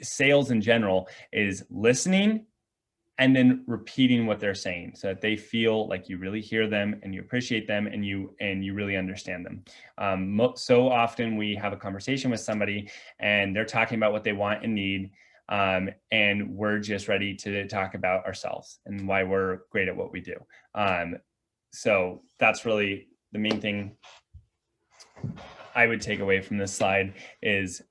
sales in general is listening and then repeating what they're saying so that they feel like you really hear them and you appreciate them and you really understand them. So often we have a conversation with somebody and they're talking about what they want and need, and we're just ready to talk about ourselves and why we're great at what we do. So that's really the main thing I would take away from this slide is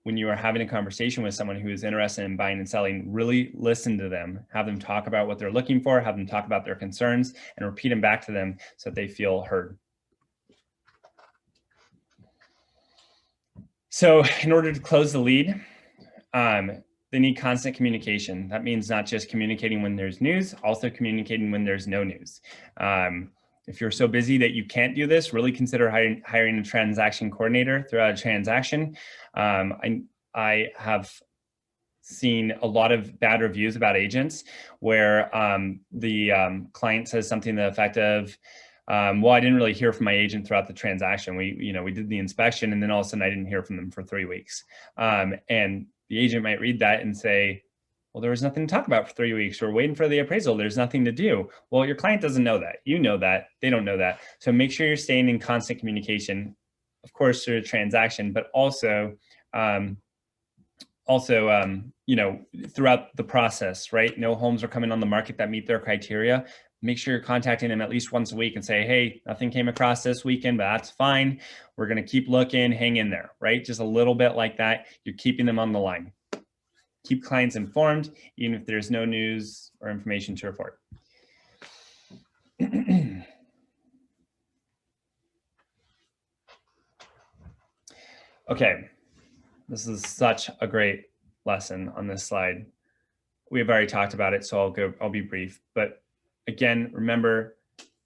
when you are having a conversation with someone who is interested in buying and selling, really listen to them, have them talk about what they're looking for, have them talk about their concerns, and repeat them back to them so that they feel heard. So in order to close the lead, they need constant communication. That means not just communicating when there's news, also communicating when there's no news. If you're so busy that you can't do this, really consider hiring a transaction coordinator throughout a transaction. I have seen a lot of bad reviews about agents where the client says something to the effect of, well, I didn't really hear from my agent throughout the transaction. We did the inspection and then all of a sudden I didn't hear from them for 3 weeks. And the agent might read that and say, well, there was nothing to talk about for 3 weeks. We're waiting for the appraisal. There's nothing to do. Well, your client doesn't know that. You know that. They don't know that. So make sure you're staying in constant communication, of course, through a transaction, but also throughout the process, right? No homes are coming on the market that meet their criteria. Make sure you're contacting them at least once a week and say, hey, nothing came across this weekend, but that's fine. We're going to keep looking, hang in there, right? Just a little bit like that. You're keeping them on the line. Keep clients informed, even if there's no news or information to report. Okay, this is such a great lesson on this slide. We've already talked about it, so I'll be brief. But again, remember,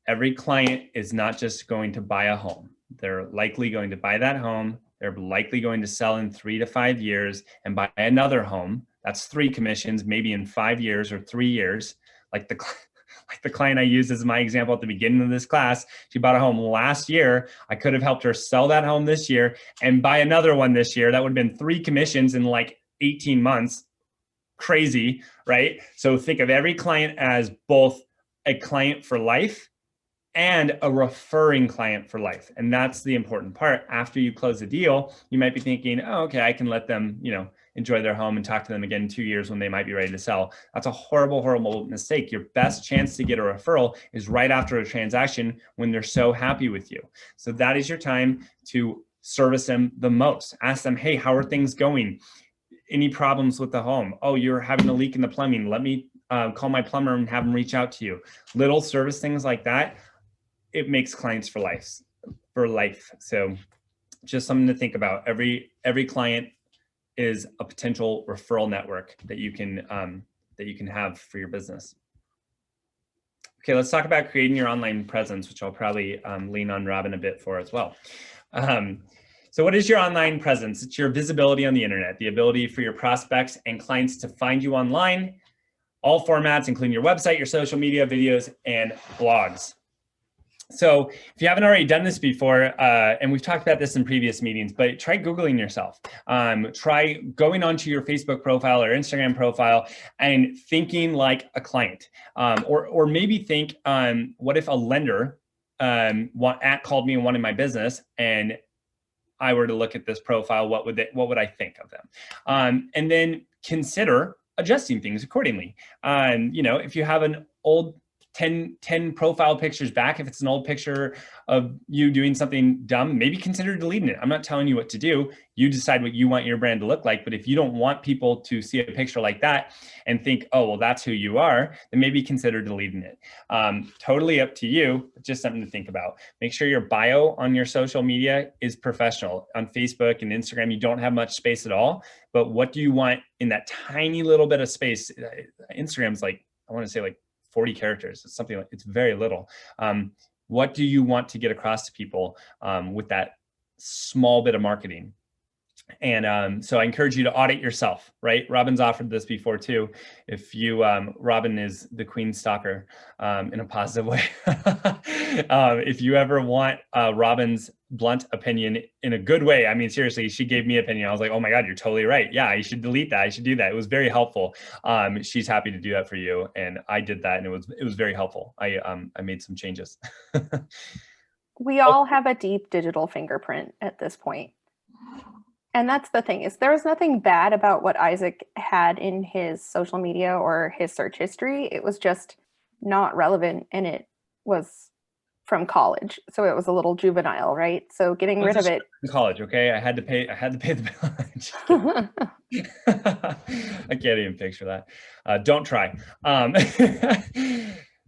every client is not just going to buy a home. They're likely going to buy that home. They're likely going to sell in 3 to 5 years and buy another home. That's 3 commissions, maybe in 5 years or 3 years. Like the client I used as my example at the beginning of this class, she bought a home last year. I could have helped her sell that home this year and buy another one this year. That would have been 3 commissions in like 18 months. crazy, right? So think of every client as both a client for life and a referring client for life. And that's the important part. After you close the deal, you might be thinking, oh, okay, I can let them, enjoy their home and talk to them again in 2 years when they might be ready to sell. That's a horrible, horrible mistake. Your best chance to get a referral is right after a transaction when they're so happy with you. So that is your time to service them the most. Ask them, hey, how are things going? Any problems with the home? Oh, you're having a leak in the plumbing. Let me call my plumber and have them reach out to you. Little service things like that. It makes clients for life. So just something to think about. Every client is a potential referral network that you can have for your business. Okay, let's talk about creating your online presence, which I'll probably lean on Robin a bit for as well. So what is your online presence? It's your visibility on the internet, the ability for your prospects and clients to find you online, all formats, including your website, your social media, videos, and blogs. So if you haven't already done this before, and we've talked about this in previous meetings, but try Googling yourself. Try going onto your Facebook profile or Instagram profile and thinking like a client. Or maybe think, what if a lender called me and wanted my business, and I were to look at this profile, what would I think of them? And then consider adjusting things accordingly. If you have an old 10 profile pictures back, if it's an old picture of you doing something dumb, maybe consider deleting it. I'm not telling you what to do. You decide what you want your brand to look like. But if you don't want people to see a picture like that and think, oh, well, that's who you are, then maybe consider deleting it. Totally up to you, but just something to think about. Make sure your bio on your social media is professional. On Facebook and Instagram, you don't have much space at all. But what do you want in that tiny little bit of space? Instagram's like, I want to say like 40 characters. It's something like, it's very little. What do you want to get across to people with that small bit of marketing? And so I encourage you to audit yourself, right? Robin's offered this before too. If you, Robin is the queen stalker in a positive way. If you ever want Robin's blunt opinion in a good way, I mean, seriously, she gave me opinion. I was like, oh my God, you're totally right. Yeah, you should delete that. I should do that. It was very helpful. She's happy to do that for you. And I did that and it was very helpful. I made some changes. We all have a deep digital fingerprint at this point. And that's the thing, is there was nothing bad about what Isaac had in his social media or his search history. It was just not relevant, and it was from college. So it was a little juvenile, right? So getting rid of it. College, okay? I had to pay the bill. I can't even picture that. Don't try.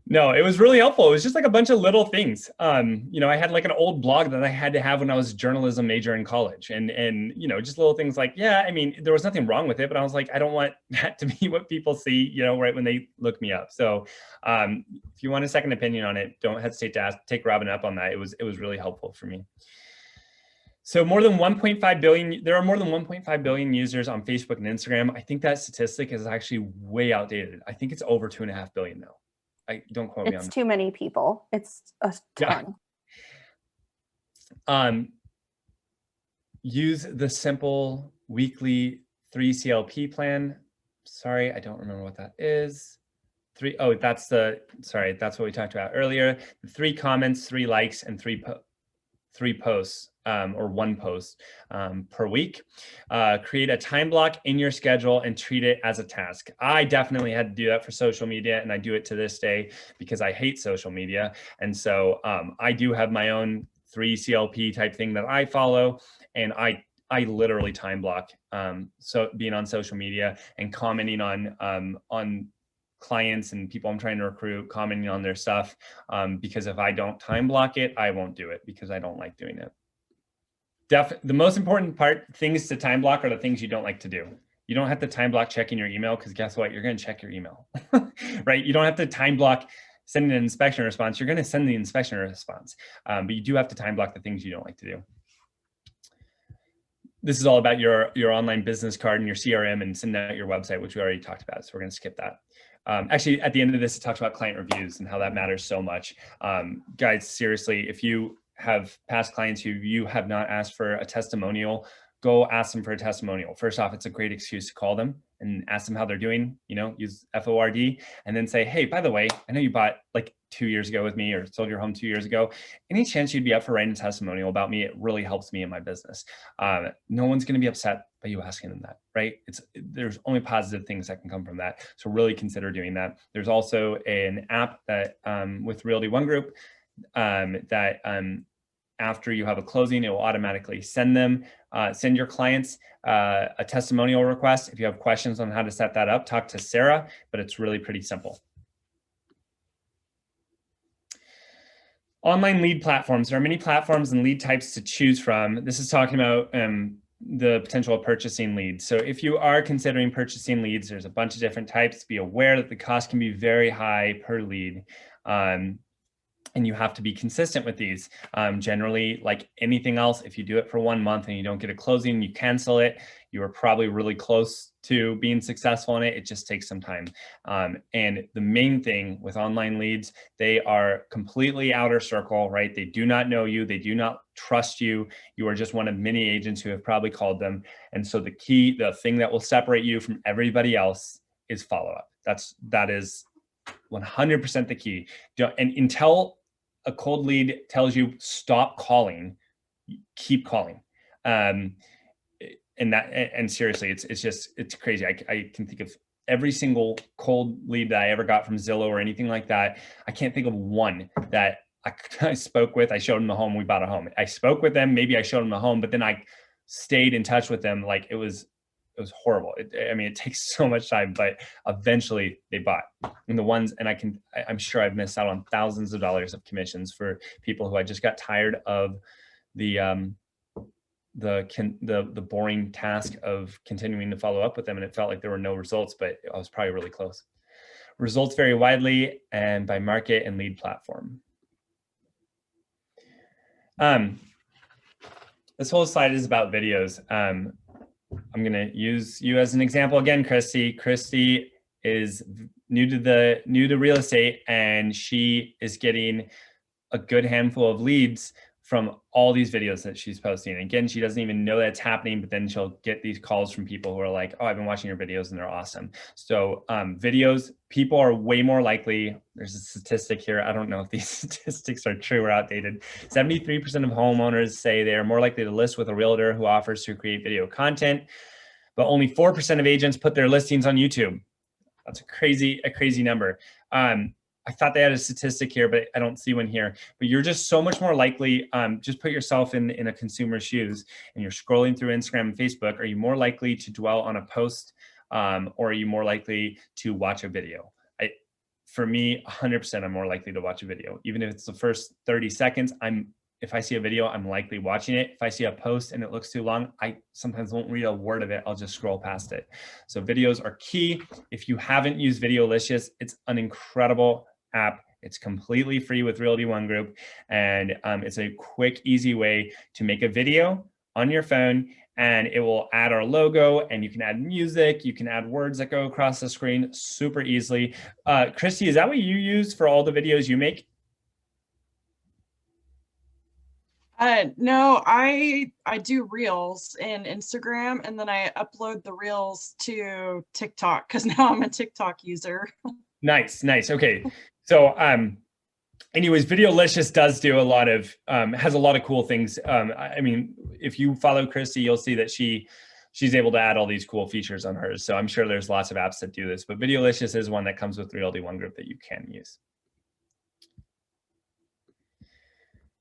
No, it was really helpful. It was just like a bunch of little things. I had like an old blog that I had to have when I was a journalism major in college, and just little things like, yeah, I mean, there was nothing wrong with it, but I was like, I don't want that to be what people see, right when they look me up. So if you want a second opinion on it, don't hesitate to take Robin up on that. It was really helpful for me. So there are more than 1.5 billion users on Facebook and Instagram. I think that statistic is actually way outdated. I think it's over 2.5 billion now. Don't quote me on that. It's too many people. It's a ton. Yeah. Use the simple weekly 3 CLP plan. Sorry, I don't remember what that is. That's what we talked about earlier. 3 comments, 3 likes, and 3 posts, or 1 post per week. Create a time block in your schedule and treat it as a task. I definitely had to do that for social media, and I do it to this day because I hate social media. And so I do have my own 3 CLP type thing that I follow, and I literally time block. So being on social media and commenting on clients and people I'm trying to recruit, commenting on their stuff, because if I don't time block it, I won't do it because I don't like doing it. The most important things to time block are the things you don't like to do. You don't have to time block checking your email, because guess what? You're going to check your email, right? You don't have to time block sending an inspection response. You're going to send the inspection response, but you do have to time block the things you don't like to do. This is all about your online business card and your CRM and sending out your website, which we already talked about. So we're going to skip that. Actually, at the end of this, it talks about client reviews and how that matters so much. Guys, seriously, if you have past clients who you have not asked for a testimonial, go ask them for a testimonial. First off, it's a great excuse to call them and ask them how they're doing, you know, use FORD, and then say, hey, by the way, I know you bought like 2 years ago with me or sold your home 2 years ago. Any chance you'd be up for writing a testimonial about me? It really helps me in my business. No one's going to be upset by you asking them that, right? There's only positive things that can come from that. So really consider doing that. There's also an app that with Realty One Group that after you have a closing, it will automatically send your clients a testimonial request. If you have questions on how to set that up, talk to Sarah, but it's really pretty simple. Online lead platforms. There are many platforms and lead types to choose from. This is talking about the potential of purchasing leads. So if you are considering purchasing leads, there's a bunch of different types. Be aware that the cost can be very high per lead. And you have to be consistent with these. Generally, like anything else, if you do it for 1 month and you don't get a closing, you cancel it, you are probably really close to being successful in it. It just takes some time. And the main thing with online leads, they are completely outer circle, right? They do not know you. They do not trust you. You are just one of many agents who have probably called them. And so the thing that will separate you from everybody else is follow-up. That is 100% the key. And until a cold lead tells you stop calling, keep calling. And seriously, it's crazy. I can think of every single cold lead that I ever got from Zillow or anything like that. I can't think of one that I spoke with. I showed them the home, we bought a home. I spoke with them, maybe I showed them the home, but then I stayed in touch with them. Like it was horrible. It takes so much time, but eventually they bought. And I'm sure I've missed out on thousands of dollars of commissions for people who I just got tired of the boring task of continuing to follow up with them. And it felt like there were no results, but I was probably really close. Results vary widely and by market and lead platform. This whole slide is about videos. I'm going to use you as an example again, Christy. Christy is new to real estate, and she is getting a good handful of leads from all these videos that she's posting. Again, she doesn't even know that's happening, but then she'll get these calls from people who are like, oh, I've been watching your videos and they're awesome. So videos, people are way more likely. There's a statistic here. I don't know if these statistics are true or outdated. 73% of homeowners say they are more likely to list with a realtor who offers to create video content, but only 4% of agents put their listings on YouTube. That's a crazy number. I thought they had a statistic here, but I don't see one here. But you're just so much more likely, just put yourself in a consumer's shoes and you're scrolling through Instagram and Facebook. Are you more likely to dwell on a post or are you more likely to watch a video? For me, 100%, I'm more likely to watch a video. Even if it's the first 30 seconds, if I see a video, I'm likely watching it. If I see a post and it looks too long, I sometimes won't read a word of it. I'll just scroll past it. So videos are key. If you haven't used Videolicious, it's an incredible app. It's completely free with Realty One Group. And it's a quick, easy way to make a video on your phone, and it will add our logo, and you can add music. You can add words that go across the screen super easily. Christy, is that what you use for all the videos you make? No, I do reels in Instagram, and then I upload the reels to TikTok because now I'm a TikTok user. Nice. Okay. So, anyways, Videolicious does do a lot of, has a lot of cool things. I mean, if you follow Christy, you'll see that she's able to add all these cool features on hers. So I'm sure there's lots of apps that do this, but Videolicious is one that comes with Realty One Group that you can use.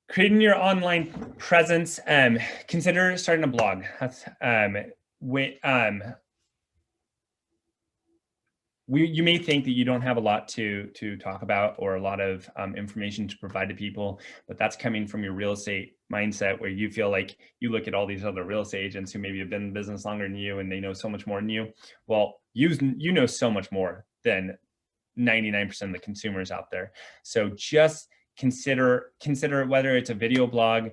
Creating your online presence, consider starting a blog. That's, you may think that you don't have a lot to talk about or a lot of information to provide to people, but that's coming from your real estate mindset where you feel like you look at all these other real estate agents who maybe have been in business longer than you and they know so much more than you. Well, you know so much more than 99% of the consumers out there. So just consider whether it's a video blog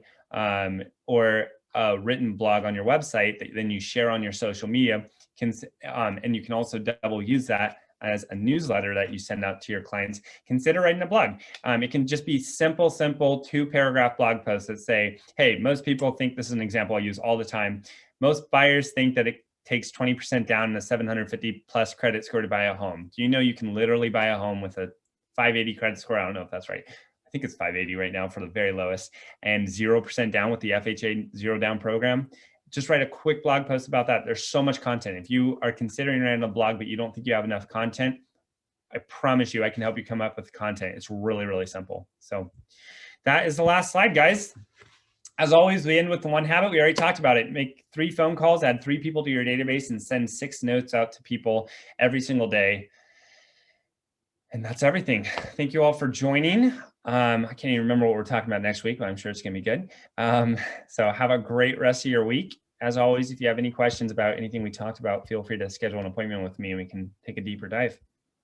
or a written blog on your website that then you share on your social media. And you can also double use that as a newsletter that you send out to your clients. Consider writing a blog. It can just be simple 2-paragraph blog posts that say, hey, most people think, this is an example I use all the time. Most buyers think that takes 20% down and a 750 plus credit score to buy a home. Do you know you can literally buy a home with a 580 credit score? I don't know if that's right. I think it's 580 right now for the very lowest, and 0% down with the FHA zero down program. Just write a quick blog post about that. There's so much content. If you are considering writing a blog, but you don't think you have enough content, I promise you, I can help you come up with content. It's really, really simple. So that is the last slide, guys. As always, we end with the one habit. We already talked about it. Make 3 phone calls, add 3 people to your database, and send 6 notes out to people every single day. And that's everything. Thank you all for joining. I can't even remember what we're talking about next week, but I'm sure it's going to be good. So have a great rest of your week. As always, if you have any questions about anything we talked about, feel free to schedule an appointment with me and we can take a deeper dive.